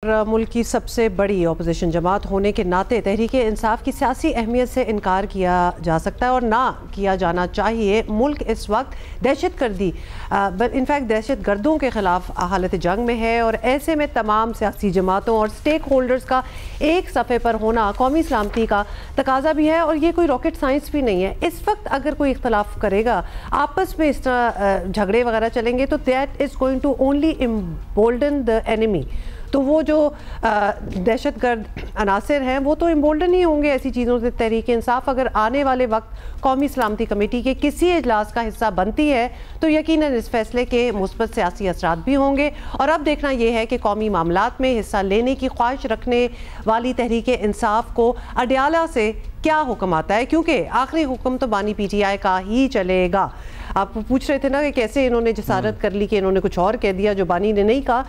मुल्क की सबसे बड़ी अपोजिशन जमात होने के नाते तहरीक-ए-इंसाफ की सियासी अहमियत से इनकार किया जा सकता है और ना किया जाना चाहिए। मुल्क इस वक्त दहशत गर्दी इनफैक्ट दहशत गर्दों के ख़िलाफ़ हालत जंग में है और ऐसे में तमाम सियासी जमातों और स्टेक होल्डर्स का एक सफ़े पर होना कौमी सलामती का तकाजा भी है और ये कोई रॉकेट साइंस भी नहीं है। इस वक्त अगर कोई इख्तलाफ करेगा, आपस में इस तरह झगड़े वगैरह चलेंगे तो that is going to only embolden the enemy. तो वो जो दहशतगर्द अनासर हैं वो तो एम्बोल्डन ही होंगे ऐसी चीज़ों से। तहरीक इंसाफ अगर आने वाले वक्त कौमी सलामती कमेटी के किसी इजलास का हिस्सा बनती है तो यकीनन इस फैसले के मुस्बत सियासी असरात भी होंगे। और अब देखना यह है कि कौमी मामलात में हिस्सा लेने की ख्वाहिश रखने वाली तहरीक इंसाफ को अडयाला से क्या हुक्म आता है, क्योंकि आखिरी हुक्म तो बानी PTI का ही चलेगा। आप पूछ रहे थे ना कि कैसे इन्होंने जसारत कर ली कि इन्होंने कुछ और कह दिया जो बानी ने नहीं कहा।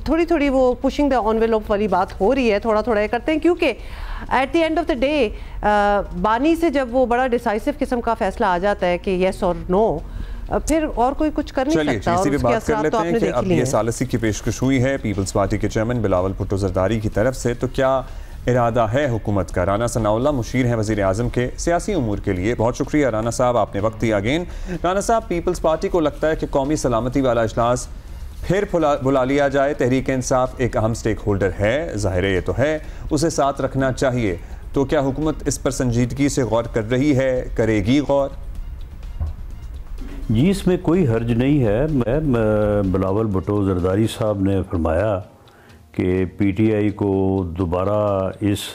थोड़ी थोड़ी वो पुशिंग द एनवेलप वाली बात हो रही है, थोड़ा थोड़ा करते हैं, क्योंकि at the end of the day बानी से जब वो बड़ा डिसाइसिव किस्म का फैसला आ जाता है कि येस और नो, फिर और कोई कुछ कर नहीं सकता। और उसके असरात तो आपने देख लिए हैं। अब ये सालसी की पेशकश हुई है पीपल्स पार्टी के चेयरमैन बिलावल भुट्टो जरदारी की तरफ से, तो क्या इरादा है हुकूमत का? राना सनाउल्लाह मुशीर हैं वज़ीर आज़म के सियासी उमूर के लिए। बहुत शुक्रिया राना साहब, आपने वक्त दिया अगेन। राना साहब, पीपल्स पार्टी को लगता है कि कौमी सलामती वाला इजलास फिर बुला लिया जाए। तहरीक इंसाफ एक अहम स्टेक होल्डर है, ज़ाहिर है ये तो है, उसे साथ रखना चाहिए। तो क्या हुकूमत इस पर संजीदगी से गौर कर रही है, करेगी गौर? जी, इसमें कोई हर्ज नहीं है। मैं बिलावल भुट्टो जरदारी साहब ने फरमाया कि PTI को दोबारा इस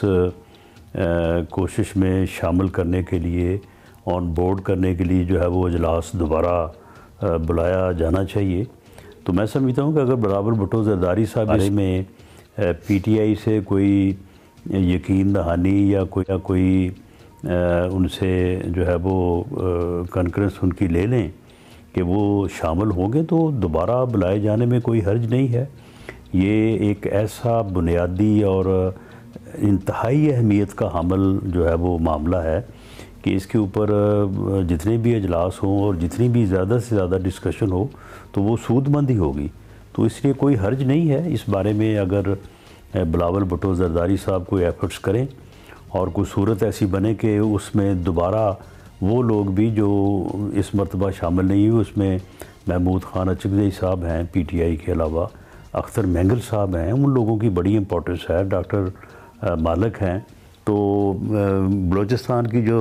कोशिश में शामिल करने के लिए, ऑन बोर्ड करने के लिए जो है वो इजलास दोबारा बुलाया जाना चाहिए। तो मैं समझता हूँ कि अगर बिलावल भुट्टो जरदारी साहब बारे में PTI से कोई यकीन दहानी या कोई उनसे जो है वो कॉन्फ्रेंस उनकी ले लें कि वो शामिल होंगे, तो दोबारा बुलाए जाने में कोई हर्ज नहीं है। ये एक ऐसा बुनियादी और इंतहाई अहमियत का हामिल जो है वो मामला है कि इसके ऊपर जितने भी इजलास हों और जितनी भी ज़्यादा से ज़्यादा डिस्कशन हो तो वो सूदमंद ही होगी। तो इसलिए कोई हर्ज नहीं है इस बारे में। अगर बिलावल भुट्टो जरदारी साहब कोई एफर्ट्स करें और कोई सूरत ऐसी बने कि उसमें दोबारा वो लोग भी जो इस मरतबा शामिल नहीं हुए, उसमें महमूद खान अचकज़ई साहब हैं PTI के अलावा, अख्तर मेंगल साहब हैं, उन लोगों की बड़ी इंपॉर्टेंस है, डॉक्टर मालिक हैं। तो बलूचिस्तान की जो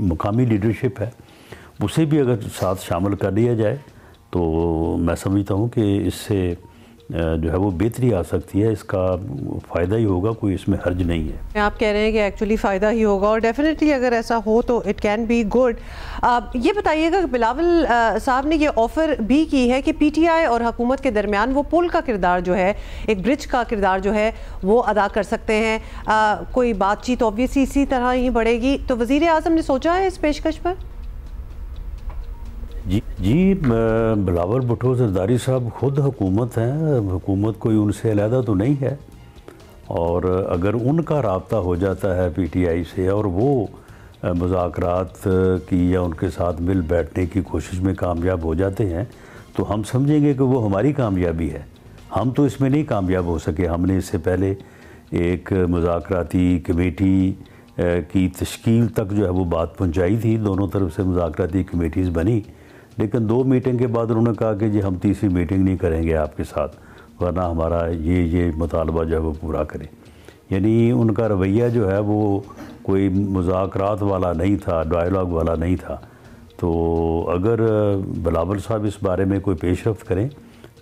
मुकामी लीडरशिप है उसे भी अगर साथ शामिल कर लिया जाए तो मैं समझता हूँ कि इससे जो है वो बेहतरी आ सकती है। इसका फ़ायदा ही होगा, कोई इसमें हर्ज नहीं है। आप कह रहे हैं कि एक्चुअली फ़ायदा ही होगा और डेफिनेटली अगर ऐसा हो तो इट कैन बी गुड। ये बताइएगा कि बिलावल साहब ने ये ऑफ़र भी की है कि PTI और हुकूमत के दरमियान वो पुल का किरदार जो है, एक ब्रिज का किरदार जो है वो अदा कर सकते हैं। कोई बातचीत ऑब्वियसली इसी तरह ही बढ़ेगी। तो वज़ीर आज़म ने सोचा है इस पेशकश पर? जी, बिलावल भुट्टो जरदारी साहब खुद हुकूमत हैं, हुकूमत कोई उनसे अलहदा तो नहीं है। और अगर उनका राब्ता हो जाता है PTI से और वो मुज़ाकरात की या उनके साथ मिल बैठने की कोशिश में कामयाब हो जाते हैं तो हम समझेंगे कि वो हमारी कामयाबी है। हम तो इसमें नहीं कामयाब हो सके। हमने इससे पहले एक मुज़ाकराती कमेटी की तश्कील तक जो है वो बात पहुँचाई थी, दोनों तरफ से मुज़ाकराती कमेटीज़ बनी, लेकिन 2 मीटिंग के बाद उन्होंने कहा कि जी हम तीसरी मीटिंग नहीं करेंगे आपके साथ, वरना हमारा ये मुतालबा जो है वो पूरा करें। यानी उनका रवैया जो है वो कोई मुज़ाकरात वाला नहीं था, डायलॉग वाला नहीं था। तो अगर बिलावल साहब इस बारे में कोई पेशरफ्त करें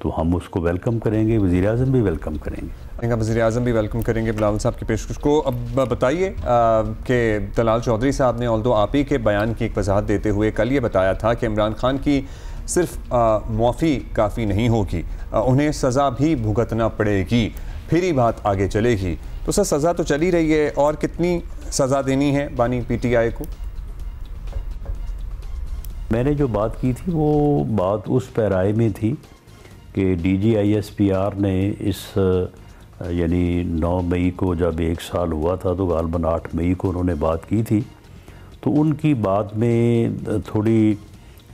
तो हम उसको वेलकम करेंगे, वज़ीर आज़म भी वेलकम करेंगे। वज़ीर आज़म भी वेलकम करेंगे बिलावल साहब की पेशकश को। अब बताइए कि तलाल चौधरी साहब ने ऑल्दो आप ही के बयान की एक वजाहत देते हुए कल ये बताया था कि इमरान खान की सिर्फ मुआफ़ी काफ़ी नहीं होगी, उन्हें सज़ा भी भुगतना पड़ेगी, फिर ही बात आगे चलेगी। तो सर सज़ा तो चली रही है, और कितनी सज़ा देनी है बानी PTI को? मैंने जो बात की थी वो बात उस पैराए में थी कि DG-ISPR ने इस यानी 9 मई को जब 1 साल हुआ था तो गालबन 8 मई को उन्होंने बात की थी। तो उनकी बात में थोड़ी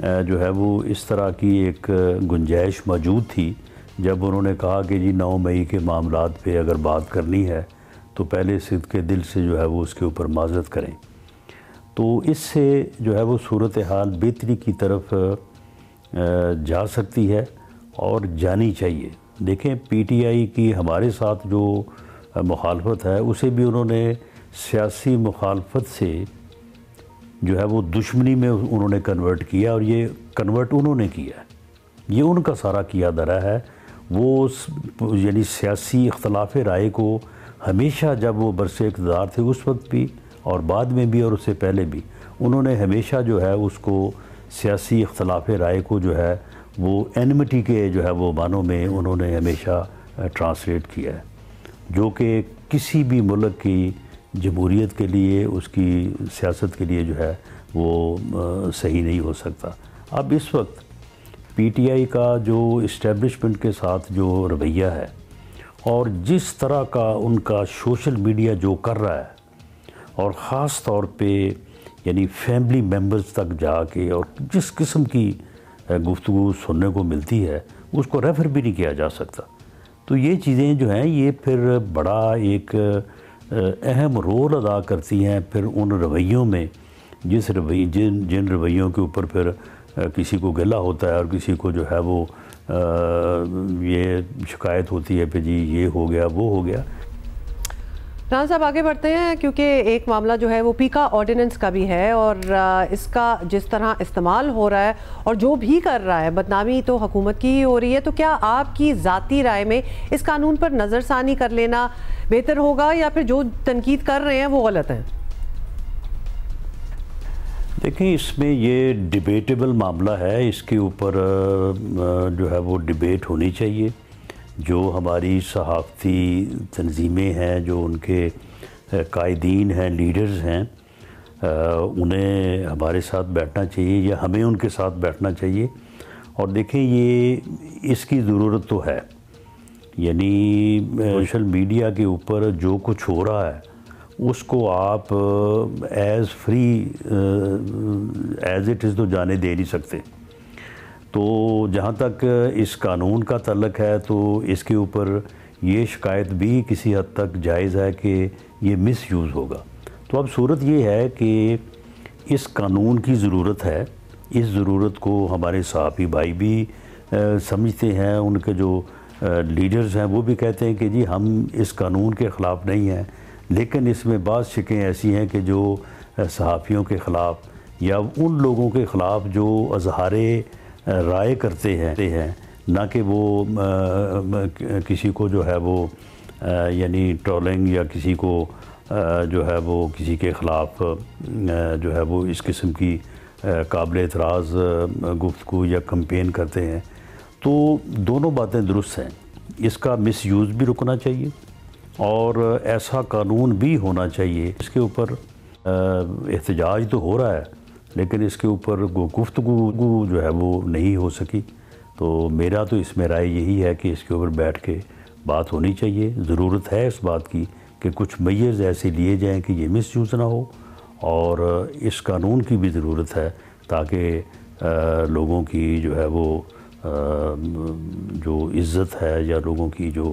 जो है वो इस तरह की एक गुंजाइश मौजूद थी जब उन्होंने कहा कि जी 9 मई के मामलात पे अगर बात करनी है तो पहले सिद्ध के दिल से जो है वो उसके ऊपर माजरत करें। तो इससे जो है वो सूरत हाल बेहतरी की तरफ जा सकती है और जानी चाहिए। देखें, पीटीआई की हमारे साथ जो मुखालफत है उसे भी उन्होंने सियासी मुखालफत से जो है वो दुश्मनी में उन्होंने कन्वर्ट किया, और ये कन्वर्ट उन्होंने किया, ये उनका सारा किया धरा है। वो यानी सियासी इख्तलाफ राय को हमेशा, जब वो बरसे इक़्तिदार थे उस वक्त भी और बाद में भी और उससे पहले भी, उन्होंने हमेशा जो है उसको सियासी इख्तलाफ राय को जो है वो एनमिटी के जो है वो मानों में उन्होंने हमेशा ट्रांसलेट किया है, जो कि किसी भी मुल्क की जमहूरियत के लिए, उसकी सियासत के लिए जो है वो सही नहीं हो सकता। अब इस वक्त पीटीआई का जो इस्टेब्लिशमेंट के साथ जो रवैया है और जिस तरह का उनका सोशल मीडिया जो कर रहा है, और ख़ास तौर पे यानी फैमिली मेम्बर्स तक जाके और जिस किस्म की गुफ्तगू सुनने को मिलती है उसको रेफ़र भी नहीं किया जा सकता। तो ये चीज़ें जो हैं ये फिर बड़ा एक अहम रोल अदा करती हैं फिर उन रवैयों में, जिन रवैयों के ऊपर फिर किसी को गिला होता है और किसी को जो है वो ये शिकायत होती है कि जी ये हो गया वो हो गया। राना साहब आगे बढ़ते हैं, क्योंकि एक मामला जो है वो पीका ऑर्डिनेंस का भी है और इसका जिस तरह इस्तेमाल हो रहा है और जो भी कर रहा है बदनामी तो हुकूमत की ही हो रही है। तो क्या आपकी ज़ाती राय में इस कानून पर नज़रसानी कर लेना बेहतर होगा या फिर जो तनकीद कर रहे हैं वो गलत है? देखिए, इसमें ये डिबेटेबल मामला है, इसके ऊपर जो है वो डिबेट होनी चाहिए। जो हमारी सहाफ़ती तंजीमें हैं, जो उनके कायदीन हैं, लीडर्स हैं, उन्हें हमारे साथ बैठना चाहिए या हमें उनके साथ बैठना चाहिए। और देखें, ये इसकी ज़रूरत तो है, यानी सोशल मीडिया के ऊपर जो कुछ हो रहा है उसको आप as free as it is तो जाने दे नहीं सकते। तो जहाँ तक इस कानून का तल्लक है तो इसके ऊपर ये शिकायत भी किसी हद तक जायज़ है कि ये मिसयूज़ होगा। तो अब सूरत ये है कि इस कानून की ज़रूरत है, इस ज़रूरत को हमारे सहाफ़ी भाई भी समझते हैं, उनके जो लीडर्स हैं वो भी कहते हैं कि जी हम इस कानून के ख़िलाफ़ नहीं हैं, लेकिन इसमें बाज़ शिकें ऐसी हैं कि जो सहाफ़ियों के ख़िलाफ़ या उन लोगों के ख़िलाफ़ जो अज़हारे राय करते हैं, ना कि वो किसी को जो है वो यानी ट्रोलिंग या किसी को जो है वो किसी के ख़िलाफ़ जो है वो इस किस्म की काबिल एतराज़ गुफ्तगू या कैंपेन करते हैं। तो दोनों बातें दुरुस्त हैं, इसका मिसयूज़ भी रुकना चाहिए और ऐसा कानून भी होना चाहिए। इसके ऊपर एहतजाज तो हो रहा है लेकिन इसके ऊपर गुफ्तगू जो है वो नहीं हो सकी। तो मेरा तो इसमें राय यही है कि इसके ऊपर बैठ के बात होनी चाहिए। ज़रूरत है इस बात की कि कुछ मेजर्स ऐसे लिए जाएं कि ये मिसयूज़ ना हो, और इस कानून की भी ज़रूरत है ताकि लोगों की जो है वो जो इज़्ज़त है या लोगों की जो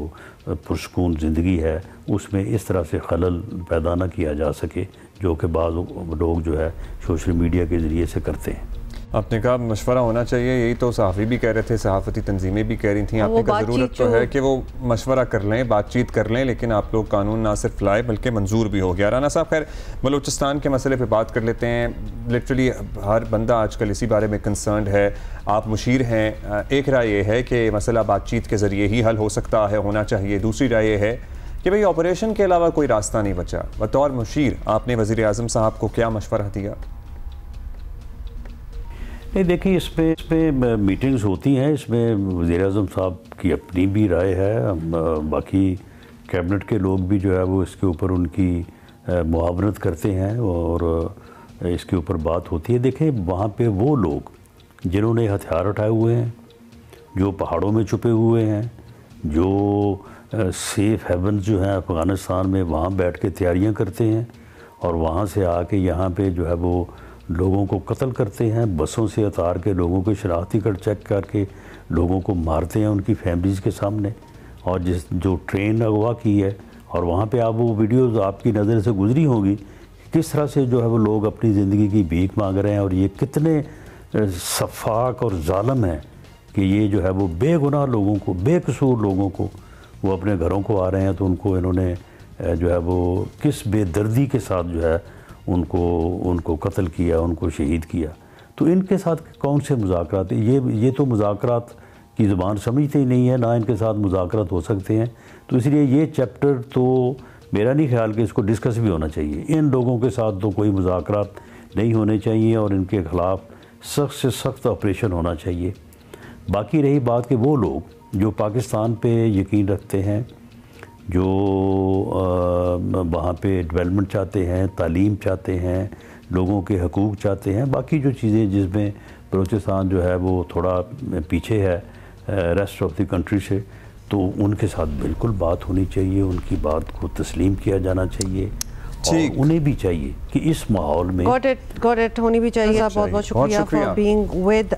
पुरसकून ज़िंदगी है उसमें इस तरह से खलल पैदा ना किया जा सके जो कि बाज़ लोग जो है सोशल मीडिया के ज़रिए से करते हैं। आपने कहा मशवरा होना चाहिए, यही तो सहाफ़ी भी कह रहे थे, सहाफ़ती तंजीमें भी कह रही थी। आपने कहा ज़रूरत तो है कि वो मशवरा कर लें, बातचीत कर लें, लेकिन आप लोग कानून ना सिर्फ लाए बल्कि मंजूर भी हो गया। राना साहब, खैर बलूचिस्तान के मसले पे बात कर लेते हैं। लिटरली हर बंदा आजकल इसी बारे में कंसर्न्ड है, आप मुशीर हैं। एक राय ये है कि मसला बातचीत के ज़रिए ही हल हो सकता है, होना चाहिए। दूसरी राय ये है कि भाई ऑपरेशन के अलावा कोई रास्ता नहीं बचा। बतौर मुशीर आपने वज़ीर आज़म साहब को क्या मशवरा दिया? नहीं, देखिए, इसमें मीटिंग्स होती हैं, इसमें वज़ीर आज़म साहब की अपनी भी राय है, बाकी कैबिनेट के लोग भी जो है वो इसके ऊपर उनकी मुआवनत करते हैं और इसके ऊपर बात होती है। देखें, वहाँ पे वो लोग जिन्होंने हथियार उठाए हुए हैं, जो पहाड़ों में छुपे हुए हैं, जो सेफ़ हेवन जो हैं अफ़गानिस्तान में, वहाँ बैठ के तैयारियाँ करते हैं और वहाँ से आके यहाँ पे जो है वो लोगों को कत्ल करते हैं, बसों से उतार के लोगों के शनाख्ती कार्ड चेक करके लोगों को मारते हैं उनकी फैमिलीज़ के सामने। और जो ट्रेन अगवा की है, और वहाँ पे आप वो वीडियोज़ आपकी नज़र से गुजरी होगी किस तरह से जो है वो लोग अपनी ज़िंदगी की भीख मांग रहे हैं, और ये कितने सफाक और ज़ालिम है कि ये जो है वो बेगुनाह लोगों को, बेकसूर लोगों को, वो अपने घरों को आ रहे हैं तो उनको इन्होंने जो है वो किस बेदर्दी के साथ जो है उनको कत्ल किया, उनको शहीद किया। तो इनके साथ कौन से मुज़ाकरात? ये तो मुज़ाकरात की ज़बान समझते ही नहीं है, ना इनके साथ मुज़ाकरात हो सकते हैं। तो इसलिए ये चैप्टर तो मेरा नहीं ख्याल कि इसको डिस्कस भी होना चाहिए। इन लोगों के साथ तो कोई मुज़ाकरात नहीं होने चाहिए और इनके ख़िलाफ़ सख्त से सख्त ऑपरेशन होना चाहिए। बाकी रही बात कि वो लोग जो पाकिस्तान पे यकीन रखते हैं, जो वहाँ पे डेवलपमेंट चाहते हैं, तालीम चाहते हैं, लोगों के हकूक़ चाहते हैं, बाकी जो चीज़ें जिसमें बलूचिस्तान जो है वो थोड़ा पीछे है रेस्ट ऑफ द कंट्री से, तो उनके साथ बिल्कुल बात होनी चाहिए, उनकी बात को तस्लीम किया जाना चाहिए। और उन्हें भी चाहिए कि इस माहौल में गॉट इट होनी भी चाहिए। बहुत बहुत शुक्रिया फॉर बीइंग विद